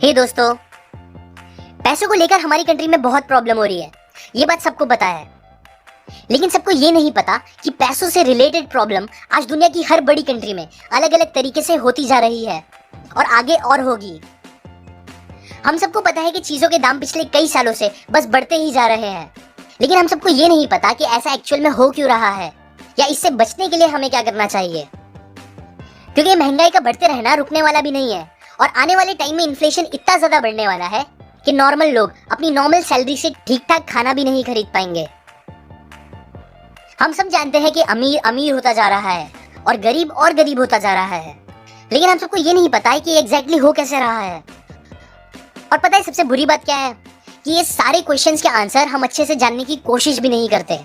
हे दोस्तों, पैसों को लेकर हमारी कंट्री में बहुत प्रॉब्लम हो रही है। ये बात सबको पता है, लेकिन सबको ये नहीं पता कि पैसों से रिलेटेड प्रॉब्लम आज दुनिया की हर बड़ी कंट्री में अलग अलग तरीके से होती जा रही है और आगे और होगी। हम सबको पता है कि चीजों के दाम पिछले कई सालों से बस बढ़ते ही जा रहे हैं, लेकिन हम सबको ये नहीं पता कि ऐसा एक्चुअल में हो क्यों रहा है या इससे बचने के लिए हमें क्या करना चाहिए। क्योंकि महंगाई का बढ़ते रहना रुकने वाला भी नहीं है और आने वाले टाइम में इन्फ्लेशन इतना ज्यादा बढ़ने वाला है कि नॉर्मल लोग अपनी नॉर्मल सैलरी से ठीक ठाक खाना भी नहीं खरीद पाएंगे। हम सब जानते हैं कि अमीर अमीर होता जा रहा है और गरीब होता जा रहा है, लेकिन हम सबको ये नहीं पता है कि एग्जैक्टली हो कैसे रहा है। और पता है सबसे बुरी बात क्या है कि ये सारे क्वेश्चंस के आंसर हम अच्छे से जानने की कोशिश भी नहीं करते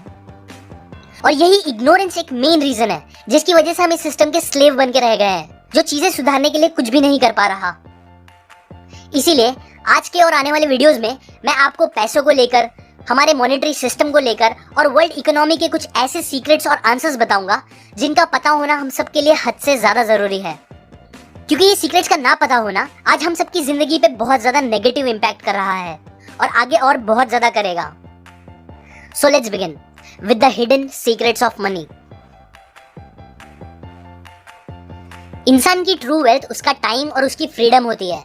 और यही इग्नोरेंस एक मेन रीजन है जिसकी वजह से हम इस सिस्टम के स्लेव बन के रह गए हैं, जो चीजें सुधारने के लिए कुछ भी नहीं कर पा रहा। इसीलिए आज के और आने वाले वीडियोस में मैं आपको पैसों को लेकर, हमारे मॉनेटरी सिस्टम को लेकर और वर्ल्ड इकोनॉमी के कुछ ऐसे सीक्रेट्स और आंसर्स बताऊंगा जिनका पता होना हम सबके लिए हद से ज्यादा जरूरी है। क्योंकि ये सीक्रेट्स का ना पता होना आज हम सबकी जिंदगी पे बहुत ज्यादा नेगेटिव इम्पैक्ट कर रहा है और आगे और बहुत ज्यादा करेगा। So let's begin with the hidden secrets of money. इंसान की ट्रू वेल्थ उसका टाइम और उसकी फ्रीडम होती है,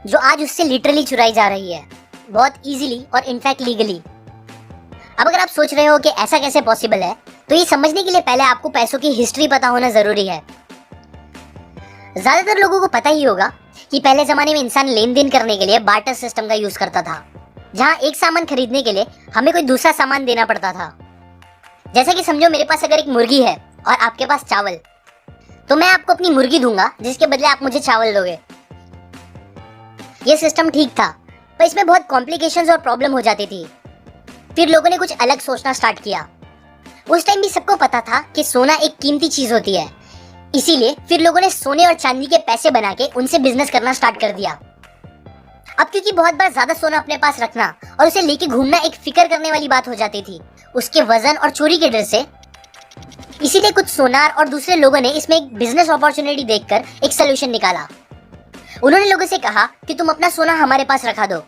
जो आज उससे लिटरली चुराई जा रही है, बहुत इजीली और इनफैक्ट लीगली। अब अगर आप सोच रहे हो कि ऐसा कैसे पॉसिबल है, तो ये समझने के लिए पहले आपको पैसों की हिस्ट्री पता होना जरूरी है। ज्यादातर लोगों को पता ही होगा कि पहले जमाने में इंसान लेन देन करने के लिए बार्टर सिस्टम का यूज करता था, जहां एक सामान खरीदने के लिए हमें कोई दूसरा सामान देना पड़ता था। जैसे कि समझो मेरे पास अगर एक मुर्गी है और आपके पास चावल, तो मैं आपको अपनी मुर्गी दूंगा जिसके बदले आप मुझे चावल दोगे। ये सिस्टम ठीक था, पर इसमें बहुत कॉम्प्लिकेशंस और प्रॉब्लम हो जाती थी। फिर लोगों ने कुछ अलग सोचना स्टार्ट किया। उस टाइम भी सबको पता था कि सोना एक कीमती चीज होती है, इसीलिए फिर लोगों ने सोने और चांदी के पैसे बना के उनसे बिजनेस करना स्टार्ट कर दिया। अब क्योंकि बहुत बार ज्यादा सोना अपने पास रखना और उसे लेके घूमना एक फिक्र करने वाली बात हो जाती थी, उसके वजन और चोरी के डर से, इसीलिए कुछ सोनार और दूसरे लोगों ने इसमें एक बिजनेस अपॉर्चुनिटी देखकर एक सोल्यूशन निकाला। उन्होंने लोगों से कहा कि तुम अपना सोना हमारे पास रखा दो,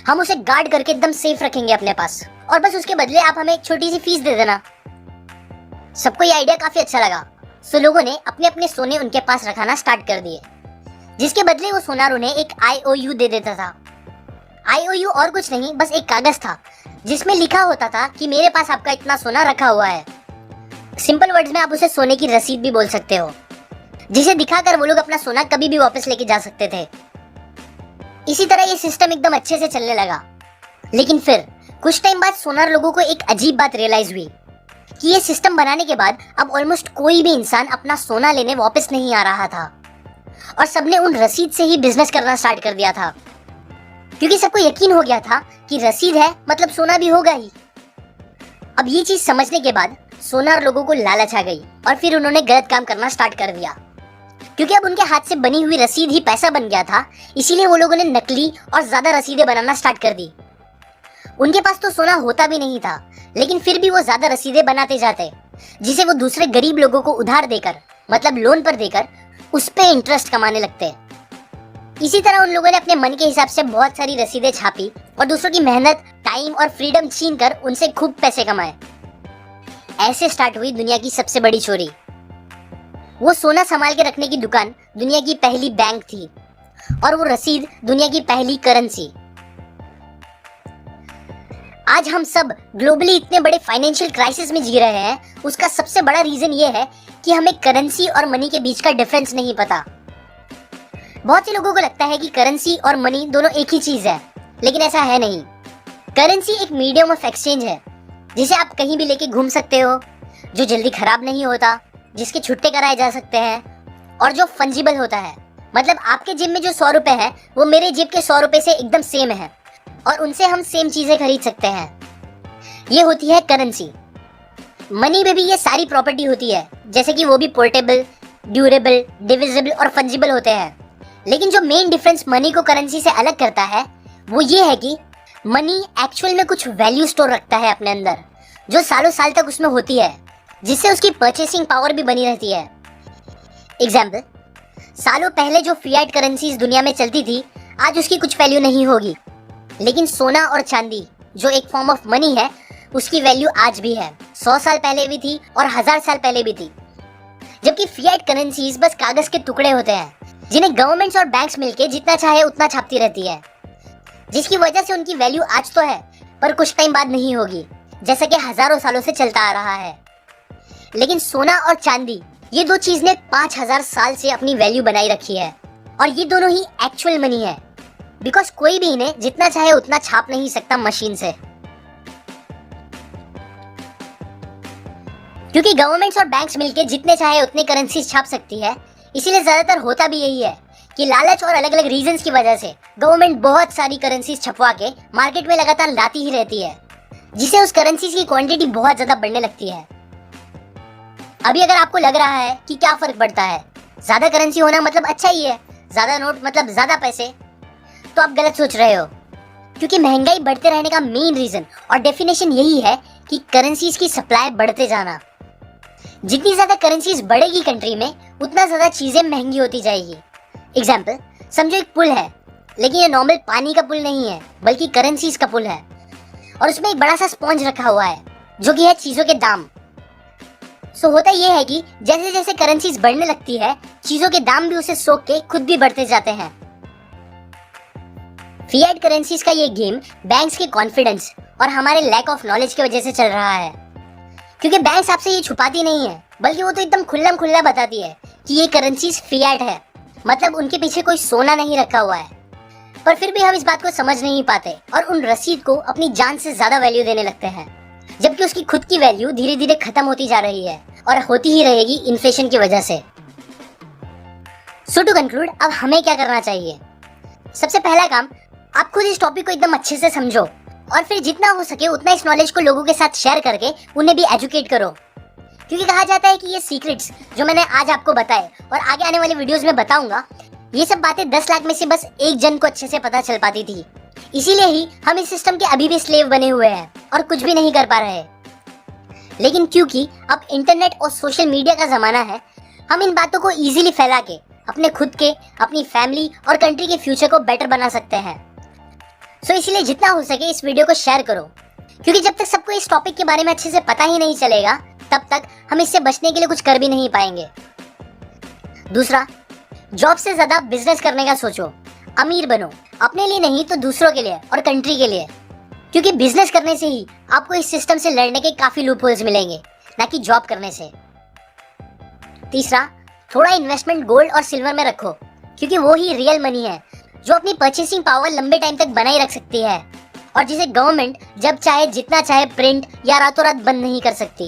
हम उसे गार्ड करके एकदम सेफ रखेंगे अपने पास, और बस उसके बदले आप हमें एक छोटी सी फीस दे देना। सबको ये आइडिया काफी अच्छा लगा, सो लोगों ने अपने अपने सोने उनके पास रखाना स्टार्ट कर दिए, जिसके बदले वो सोनार उन्हें एक IOU दे देता था। IOU और कुछ नहीं, बस एक कागज था जिसमें लिखा होता था कि मेरे पास आपका इतना सोना रखा हुआ है। सिंपल वर्ड्स में आप उसे सोने की रसीद भी बोल सकते हो, जिसे दिखाकर वो लोग अपना सोना कभी भी वापस लेके जा सकते थे। इसी तरह ये सिस्टम एकदम अच्छे से चलने लगा, लेकिन फिर कुछ टाइम बाद सोनार लोगों को एक अजीब बात रियलाइज हुई कि ये सिस्टम बनाने के बाद अब ऑलमोस्ट कोई भी इंसान अपना सोना लेने वापस नहीं आ रहा था और सबने उन रसीद से ही बिजनेस करना स्टार्ट कर दिया था, क्योंकि सबको यकीन हो गया था कि रसीद है मतलब सोना भी होगा ही। अब ये चीज समझने के बाद सोनार लोगों को लालच आ गई और फिर उन्होंने गलत काम करना स्टार्ट कर दिया। क्योंकि अब उनके हाथ से बनी हुई रसीद ही पैसा बन गया था, इसीलिए वो लोगों ने नकली और ज्यादा रसीदें बनाना स्टार्ट कर दी। उनके पास तो सोना होता भी नहीं था, लेकिन फिर भी वो ज्यादा रसीदें बनाते जाते, जिसे वो दूसरे गरीब लोगों को उधार देकर, मतलब लोन पर देकर, उस पे इंटरेस्ट कमाने लगते। इसी तरह उन लोगों ने अपने मन के हिसाब से बहुत सारी रसीदें छापी और दूसरों की मेहनत, टाइम और फ्रीडम छीन कर उनसे खूब पैसे कमाए। ऐसे स्टार्ट हुई दुनिया की सबसे बड़ी चोरी। वो सोना संभाल के रखने की दुकान दुनिया की पहली बैंक थी और वो रसीद दुनिया की पहली करेंसी। आज हम सब ग्लोबली इतने बड़े फाइनेंशियल क्राइसिस में जी रहे हैं, उसका सबसे बड़ा रीजन ये है कि हमें करेंसी और मनी के बीच का डिफरेंस नहीं पता। बहुत से लोगों को लगता है कि करेंसी और मनी दोनों एक ही चीज है, लेकिन ऐसा है नहीं। करेंसी एक मीडियम ऑफ एक्सचेंज है जिसे आप कहीं भी लेके घूम सकते हो, जो जल्दी खराब नहीं होता, जिसके छुट्टे कराए जा सकते हैं और जो फंजिबल होता है। मतलब आपके जेब में जो 100 रुपए है वो मेरे जेब के 100 रुपए से एकदम सेम है और उनसे हम सेम चीजें खरीद सकते हैं। ये होती है करेंसी। मनी में भी ये सारी प्रॉपर्टी होती है, जैसे कि वो भी पोर्टेबल, ड्यूरेबल, डिविजिबल और फंजिबल होते हैं। लेकिन जो मेन डिफरेंस मनी को करेंसी से अलग करता है वो ये है कि मनी एक्चुअल में कुछ वैल्यू स्टोर रखता है अपने अंदर, जो सालों साल तक उसमें होती है, जिससे उसकी परचेसिंग पावर भी बनी रहती है। एग्जाम्पल, सालों पहले जो फिएट करेंसीज दुनिया में चलती थी, आज उसकी कुछ वैल्यू नहीं होगी, लेकिन सोना और चांदी जो एक फॉर्म ऑफ मनी है, उसकी वैल्यू आज भी है, 100 साल पहले भी थी और 1000 साल पहले भी थी। जबकि फिएट करेंसीज बस कागज के टुकड़े होते हैं, जिन्हें गवर्नमेंट्स और बैंक्स मिलके जितना चाहे उतना छापती रहती है, जिसकी वजह से उनकी वैल्यू आज तो है पर कुछ टाइम बाद नहीं होगी, जैसा कि हजारों सालों से चलता आ रहा है। लेकिन सोना और चांदी, ये दो चीज ने 5000 साल से अपनी वैल्यू बनाई रखी है, और ये दोनों ही एक्चुअल मनी है, बिकॉज कोई भी इन्हें जितना चाहे उतना छाप नहीं सकता मशीन से। क्योंकि गवर्नमेंट्स और बैंक्स मिलके जितने चाहे उतने करेंसीज छाप सकती है, इसीलिए ज्यादातर होता भी यही है कि लालच और अलग अलग रीजंस की वजह से गवर्नमेंट बहुत सारी करेंसीज छपवा के मार्केट में लगातार लाती ही रहती है, जिससे उस करेंसीज की क्वांटिटी बहुत ज्यादा बढ़ने लगती है। अभी अगर आपको लग रहा है कि क्या फर्क पड़ता है, ज्यादा करेंसी होना मतलब अच्छा ही है, ज्यादा नोट मतलब ज्यादा पैसे, तो आप गलत सोच रहे हो। क्योंकि महंगाई बढ़ते रहने का मेन रीजन और डेफिनेशन यही है कि करेंसीज की सप्लाई बढ़ते जाना। जितनी ज्यादा करेंसीज बढ़ेगी कंट्री में, उतना ज्यादा चीजें महंगी होती जाएगी। एग्जाम्पल, समझो एक पुल है, लेकिन ये नॉर्मल पानी का पुल नहीं है, बल्कि करेंसीज का पुल है, और उसमें एक बड़ा सा स्पॉन्ज रखा हुआ है जो कि है चीजों के दाम। सो होता यह है कि जैसे जैसे करेंसीज बढ़ने लगती है, चीजों के दाम भी उसे सोख के खुद भी बढ़ते जाते हैं। फिएट करेंसीज का ये गेम बैंक्स के कॉन्फिडेंस और हमारे लैक ऑफ नॉलेज की वजह से चल रहा है। क्योंकि बैंक्स आपसे ये छुपाती नहीं है, बल्कि वो तो एकदम खुल्लम खुल्ला बताती है कि ये करेंसीज फिएट है, मतलब उनके पीछे कोई सोना नहीं रखा हुआ है। पर फिर भी हम इस बात को समझ नहीं पाते और उन रसीद को अपनी जान से ज्यादा वैल्यू देने लगते हैं, जबकि उसकी खुद की वैल्यू धीरे धीरे खत्म होती जा रही है और होती ही रहेगी इन्फ्लेशन की वजह से। सो टू कंक्लूड, अब हमें क्या करना चाहिए? सबसे पहला काम, आप खुद इस टॉपिक को एकदम अच्छे से समझो और फिर जितना हो सके उतना इस नॉलेज को लोगों के साथ शेयर करके उन्हें भी एजुकेट करो। क्योंकि कहा जाता है कि ये सीक्रेट्स जो मैंने आज आपको बताए और आगे आने वाले वीडियोस में बताऊंगा, ये सब बातें 10 लाख में से बस एक जन को अच्छे से पता चल पाती थी। इसीलिए ही हम इस सिस्टम के अभी भी स्लेव बने हुए हैं और कुछ भी नहीं कर पा रहे। लेकिन क्योंकि अब इंटरनेट और सोशल मीडिया का जमाना है, हम इन बातों को इजीली फैला के अपने खुद के, अपनी फैमिली और कंट्री के फ्यूचर को बेटर बना सकते हैं। सो इसीलिए जितना हो सके इस वीडियो को शेयर करो, क्योंकि जब तक सबको इस टॉपिक के बारे में अच्छे से पता ही नहीं चलेगा, तब तक हम इससे बचने के लिए कुछ कर भी नहीं पाएंगे। दूसरा, जॉब से ज्यादा बिजनेस करने का सोचो, अमीर बनो, अपने लिए नहीं तो दूसरों के लिए और कंट्री के लिए। क्योंकि बिजनेस करने से ही आपको इस सिस्टम से लड़ने के काफी लूप होल्स मिलेंगे, ना कि जॉब करने से। तीसरा, थोड़ा इन्वेस्टमेंट गोल्ड और सिल्वर में रखो, क्योंकि वो ही रियल मनी है जो अपनी परचेसिंग पावर लंबे टाइम तक बनाए रख सकती है और जिसे गवर्नमेंट जब चाहे जितना चाहे प्रिंट या रातों रात बंद नहीं कर सकती।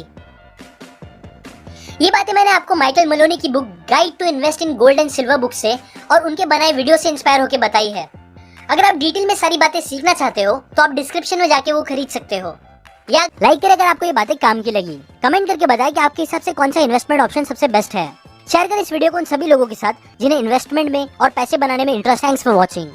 ये बातें मैंने आपको माइकल मलोनी की book guide to invest in gold and silver book से और उनके बनाए वीडियो से इंस्पायर होकर बताई है। अगर आप डिटेल में सारी बातें सीखना चाहते हो तो आप डिस्क्रिप्शन में जाके वो खरीद सकते हो, या लाइक करें अगर आपको ये बातें काम की लगी। कमेंट करके बताएं कि आपके हिसाब से कौन सा इन्वेस्टमेंट ऑप्शन सबसे बेस्ट है। शेयर करें इस वीडियो को उन सभी लोगों के साथ जिन्हें इन्वेस्टमेंट में और पैसे बनाने में इंटरेस्ट है। Thanks for watching.